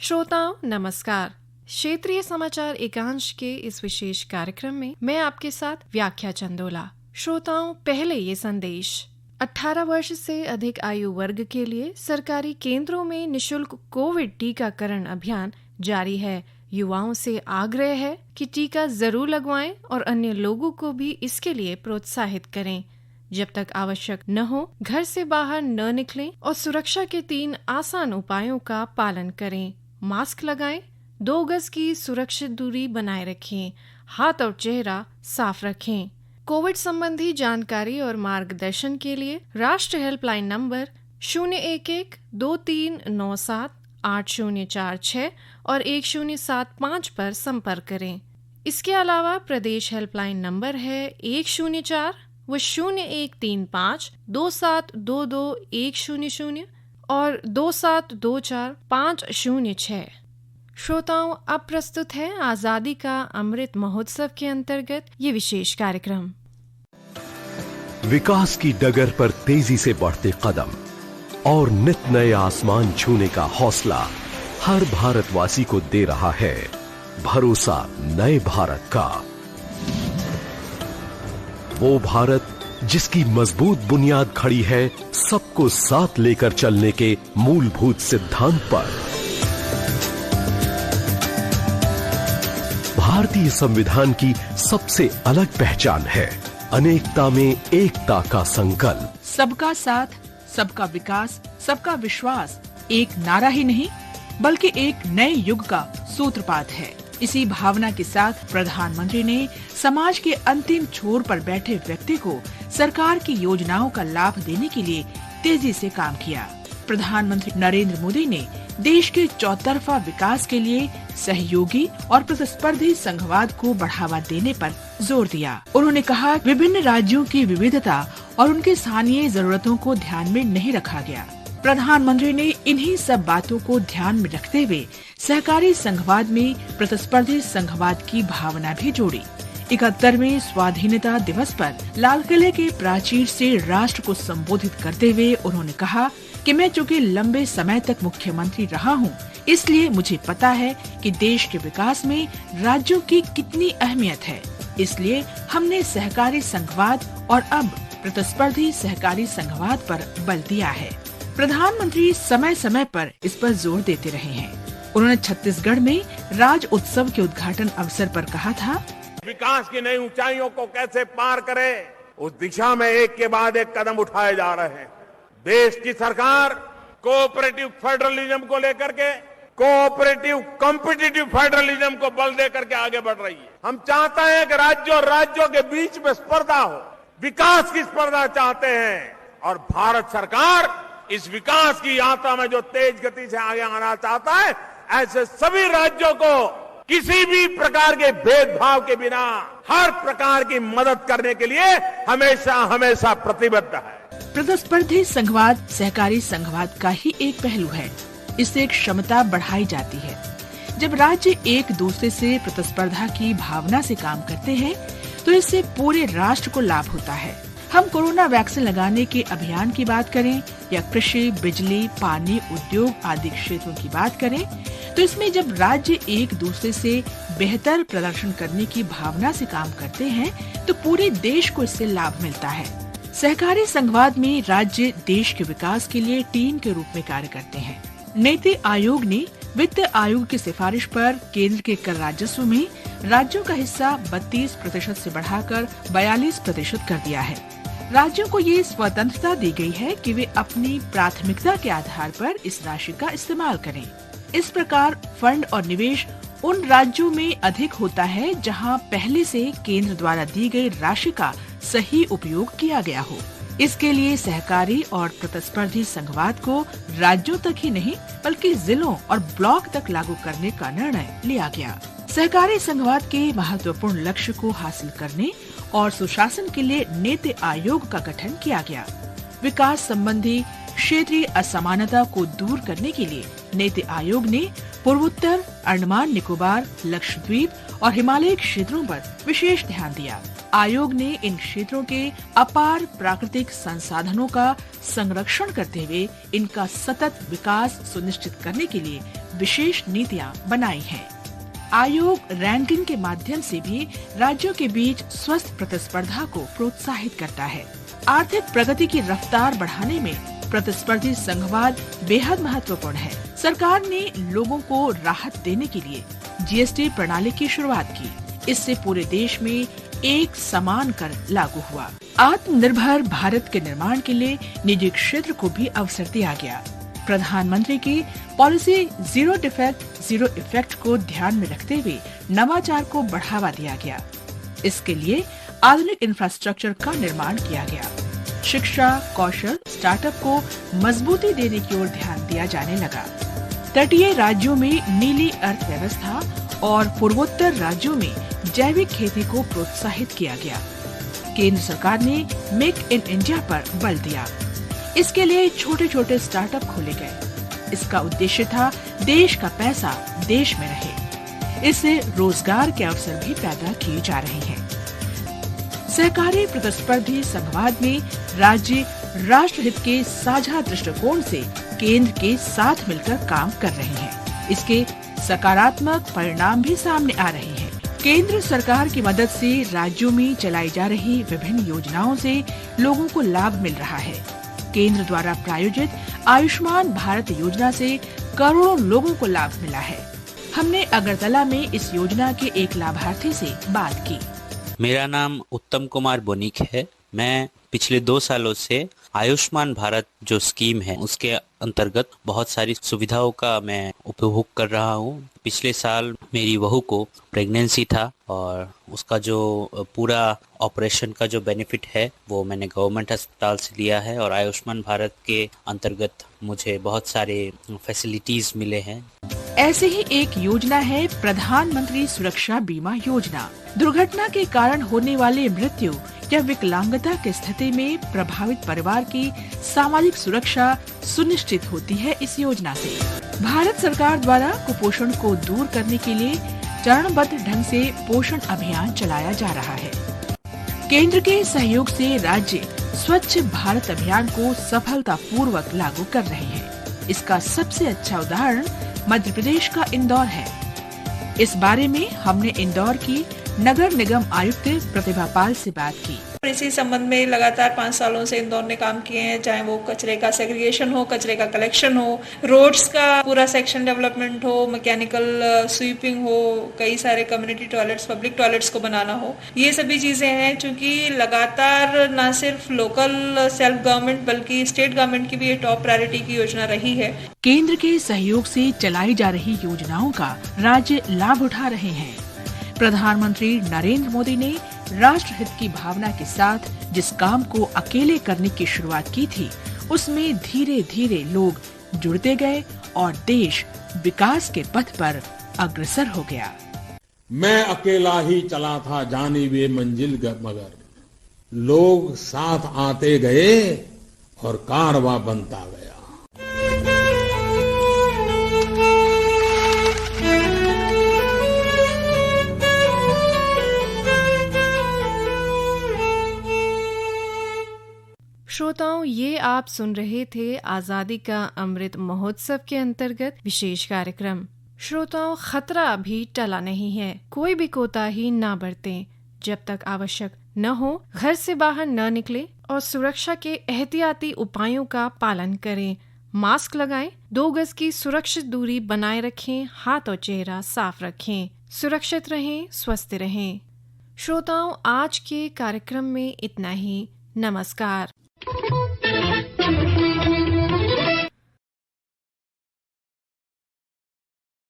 श्रोताओं नमस्कार। क्षेत्रीय समाचार एकांश के इस विशेष कार्यक्रम में मैं आपके साथ व्याख्या चंदोला। श्रोताओं, पहले ये संदेश। 18 वर्ष से अधिक आयु वर्ग के लिए सरकारी केंद्रों में निशुल्क कोविड टीकाकरण अभियान जारी है। युवाओं से आग्रह है कि टीका जरूर लगवाएं और अन्य लोगों को भी इसके लिए प्रोत्साहित करें। जब तक आवश्यक न हो, घर से बाहर न निकलें और सुरक्षा के 3 आसान उपायों का पालन करें। मास्क लगाएं, 2 गज की सुरक्षित दूरी बनाए रखें, हाथ और चेहरा साफ रखें। कोविड संबंधी जानकारी और मार्गदर्शन के लिए राष्ट्रीय हेल्पलाइन नंबर 011-2397-8046 और 1075 पर संपर्क करें। इसके अलावा प्रदेश हेल्पलाइन नंबर है 104 व 0135-2722-100 और 2724-506। श्रोताओं, अब प्रस्तुत है आजादी का अमृत महोत्सव के अंतर्गत ये विशेष कार्यक्रम। विकास की डगर पर तेजी से बढ़ते कदम और नित नए आसमान छूने का हौसला हर भारतवासी को दे रहा है भरोसा नए भारत का। वो भारत जिसकी मजबूत बुनियाद खड़ी है सबको साथ लेकर चलने के मूलभूत सिद्धांत पर। भारतीय संविधान की सबसे अलग पहचान है अनेकता में एकता का संकल्प। सबका साथ, सबका विकास, सबका विश्वास एक नारा ही नहीं बल्कि एक नए युग का सूत्रपात है। इसी भावना के साथ प्रधानमंत्री ने समाज के अंतिम छोर पर बैठे व्यक्ति को सरकार की योजनाओं का लाभ देने के लिए तेजी से काम किया। प्रधानमंत्री नरेंद्र मोदी ने देश के चौतरफा विकास के लिए सहयोगी और प्रतिस्पर्धी संघवाद को बढ़ावा देने पर जोर दिया। उन्होंने कहा, विभिन्न राज्यों की विविधता और उनके स्थानीय जरूरतों को ध्यान में नहीं रखा गया। प्रधानमंत्री ने इन्हीं सब बातों को ध्यान में रखते हुए सहकारी संघवाद में प्रतिस्पर्धी संघवाद की भावना भी जोड़ी। 71वें स्वाधीनता दिवस पर लाल किले के प्राचीर से राष्ट्र को संबोधित करते हुए उन्होंने कहा कि मैं चूँकि लंबे समय तक मुख्यमंत्री रहा हूँ, इसलिए मुझे पता है कि देश के विकास में राज्यों की कितनी अहमियत है। इसलिए हमने सहकारी संघवाद और अब प्रतिस्पर्धी सहकारी संघवाद पर बल दिया है। प्रधानमंत्री समय समय पर इस पर जोर देते रहे हैं। उन्होंने छत्तीसगढ़ में राज उत्सव के उद्घाटन अवसर पर कहा था, विकास की नई ऊंचाइयों को कैसे पार करें, उस दिशा में एक के बाद एक कदम उठाए जा रहे हैं। देश की सरकार कोऑपरेटिव फेडरलिज्म को लेकर के कोऑपरेटिव कॉम्पिटिटिव फेडरलिज्म को बल देकर के आगे बढ़ रही है। हम चाहते हैं कि राज्यों और राज्यों के बीच में स्पर्धा हो, विकास की स्पर्धा चाहते हैं और भारत सरकार इस विकास की यात्रा में जो तेज गति से आगे आना चाहता है, ऐसे सभी राज्यों को किसी भी प्रकार के भेदभाव के बिना हर प्रकार की मदद करने के लिए हमेशा हमेशा प्रतिबद्ध है। प्रतिस्पर्धी संघवाद सहकारी संघवाद का ही एक पहलू है। इससे क्षमता बढ़ाई जाती है। जब राज्य एक दूसरे से प्रतिस्पर्धा की भावना से काम करते हैं तो इससे पूरे राष्ट्र को लाभ होता है। हम कोरोना वैक्सीन लगाने के अभियान की बात करें या कृषि, बिजली, पानी, उद्योग आदि क्षेत्रों की बात करें, तो इसमें जब राज्य एक दूसरे से बेहतर प्रदर्शन करने की भावना से काम करते हैं तो पूरे देश को इससे लाभ मिलता है। सहकारी संघवाद में राज्य देश के विकास के लिए टीम के रूप में कार्य करते हैं। नीति आयोग ने वित्त आयोग की सिफारिश पर केंद्र के कर राजस्व में राज्यों का हिस्सा 32% से बढ़ाकर 42% कर दिया है। राज्यों को ये स्वतंत्रता दी गई है कि वे अपनी प्राथमिकता के आधार पर इस राशि का इस्तेमाल करें। इस प्रकार फंड और निवेश उन राज्यों में अधिक होता है जहां पहले से केंद्र द्वारा दी गई राशि का सही उपयोग किया गया हो। इसके लिए सहकारी और प्रतिस्पर्धी संघवाद को राज्यों तक ही नहीं बल्कि जिलों और ब्लॉक तक लागू करने का निर्णय लिया गया। सहकारी संघवाद के महत्वपूर्ण लक्ष्य को हासिल करने और सुशासन के लिए नीति आयोग का गठन किया गया। विकास संबंधी क्षेत्रीय असमानता को दूर करने के लिए नीति आयोग ने पूर्वोत्तर, अंडमान निकोबार, लक्षद्वीप और हिमालयी क्षेत्रों पर विशेष ध्यान दिया। आयोग ने इन क्षेत्रों के अपार प्राकृतिक संसाधनों का संरक्षण करते हुए इनका सतत विकास सुनिश्चित करने के लिए विशेष नीतियाँ बनाई हैं। आयोग रैंकिंग के माध्यम से भी राज्यों के बीच स्वस्थ प्रतिस्पर्धा को प्रोत्साहित करता है। आर्थिक प्रगति की रफ्तार बढ़ाने में प्रतिस्पर्धी संघवाद बेहद महत्वपूर्ण है। सरकार ने लोगों को राहत देने के लिए जीएसटी प्रणाली की शुरुआत की। इससे पूरे देश में एक समान कर लागू हुआ। आत्मनिर्भर भारत के निर्माण के लिए निजी क्षेत्र को भी अवसर दिया गया। प्रधानमंत्री की policy zero defect zero effect को ध्यान में रखते हुए नवाचार को बढ़ावा दिया गया। इसके लिए आधुनिक इंफ्रास्ट्रक्चर का निर्माण किया गया। शिक्षा, कौशल, स्टार्टअप को मजबूती देने की ओर ध्यान दिया जाने लगा। तटीय राज्यों में नीली अर्थव्यवस्था और पूर्वोत्तर राज्यों में जैविक खेती को प्रोत्साहित किया गया। केंद्र सरकार ने मेक इन इंडिया पर बल दिया। इसके लिए छोटे छोटे स्टार्टअप खोले गए। इसका उद्देश्य था देश का पैसा देश में रहे। इससे रोजगार के अवसर भी पैदा किए जा रहे हैं। सहकारी प्रतिस्पर्धी संघवाद में राज्य राष्ट्रहित के साझा दृष्टिकोण से केंद्र के साथ मिलकर काम कर रहे हैं। इसके सकारात्मक परिणाम भी सामने आ रहे हैं। केंद्र सरकार की मदद से राज्यों में चलाई जा रही विभिन्न योजनाओं से लोगों को लाभ मिल रहा है। केंद्र द्वारा प्रायोजित आयुष्मान भारत योजना से करोड़ों लोगों को लाभ मिला है। हमने अगरतला में इस योजना के एक लाभार्थी से बात की। मेरा नाम उत्तम कुमार बोनिक है। मैं पिछले 2 सालों से आयुष्मान भारत जो स्कीम है उसके अंतर्गत बहुत सारी सुविधाओं का मैं उपभोग कर रहा हूँ। पिछले साल मेरी बहू को प्रेगनेंसी था और उसका जो पूरा ऑपरेशन का जो बेनिफिट है वो मैंने गवर्नमेंट अस्पताल से लिया है और आयुष्मान भारत के अंतर्गत मुझे बहुत सारे फैसिलिटीज मिले हैं। ऐसे ही एक योजना है प्रधानमंत्री सुरक्षा बीमा योजना। दुर्घटना के कारण होने वाले मृत्यु या विकलांगता की स्थिति में प्रभावित परिवार की सामाजिक सुरक्षा सुनिश्चित होती है इस योजना से। भारत सरकार द्वारा कुपोषण को दूर करने के लिए चरणबद्ध ढंग से पोषण अभियान चलाया जा रहा है। केंद्र के सहयोग से राज्य स्वच्छ भारत अभियान को सफलतापूर्वक लागू कर रहे हैं। इसका सबसे अच्छा उदाहरण मध्य प्रदेश का इंदौर है। इस बारे में हमने इंदौर की नगर निगम आयुक्त प्रतिभा पाल से बात की। इसी संबंध में लगातार 5 सालों से इंदौर ने काम किए हैं, चाहे वो कचरे का सेग्रीगेशन हो, कचरे का कलेक्शन हो, रोड्स का पूरा सेक्शन डेवलपमेंट हो, मैकेनिकल स्वीपिंग हो, कई सारे कम्युनिटी टॉयलेट्स, पब्लिक टॉयलेट्स को बनाना हो। ये सभी चीजें हैं क्योंकि लगातार न सिर्फ लोकल सेल्फ गवर्नमेंट बल्कि स्टेट गवर्नमेंट की भी ये टॉप प्रायोरिटी की योजना रही है। केंद्र के सहयोग से चलाई जा रही योजनाओं का राज्य लाभ उठा रहे हैं। प्रधानमंत्री नरेंद्र मोदी ने राष्ट्रहित की भावना के साथ जिस काम को अकेले करने की शुरुआत की थी, उसमें धीरे धीरे लोग जुड़ते गए और देश विकास के पथ पर अग्रसर हो गया। मैं अकेला ही चला था जानी वे मंजिल मगर लोग साथ आते गए और कारवां बनता गया। श्रोताओं, ये आप सुन रहे थे आजादी का अमृत महोत्सव के अंतर्गत विशेष कार्यक्रम। श्रोताओं, खतरा अभी टला नहीं है। कोई भी कोताही ना बरतें। जब तक आवश्यक न हो घर से बाहर न निकले और सुरक्षा के एहतियाती उपायों का पालन करें। मास्क लगाएं, 2 गज की सुरक्षित दूरी बनाए रखें, हाथ और चेहरा साफ रखें। सुरक्षित रहें, स्वस्थ रहें। श्रोताओं, आज के कार्यक्रम में इतना ही। नमस्कार।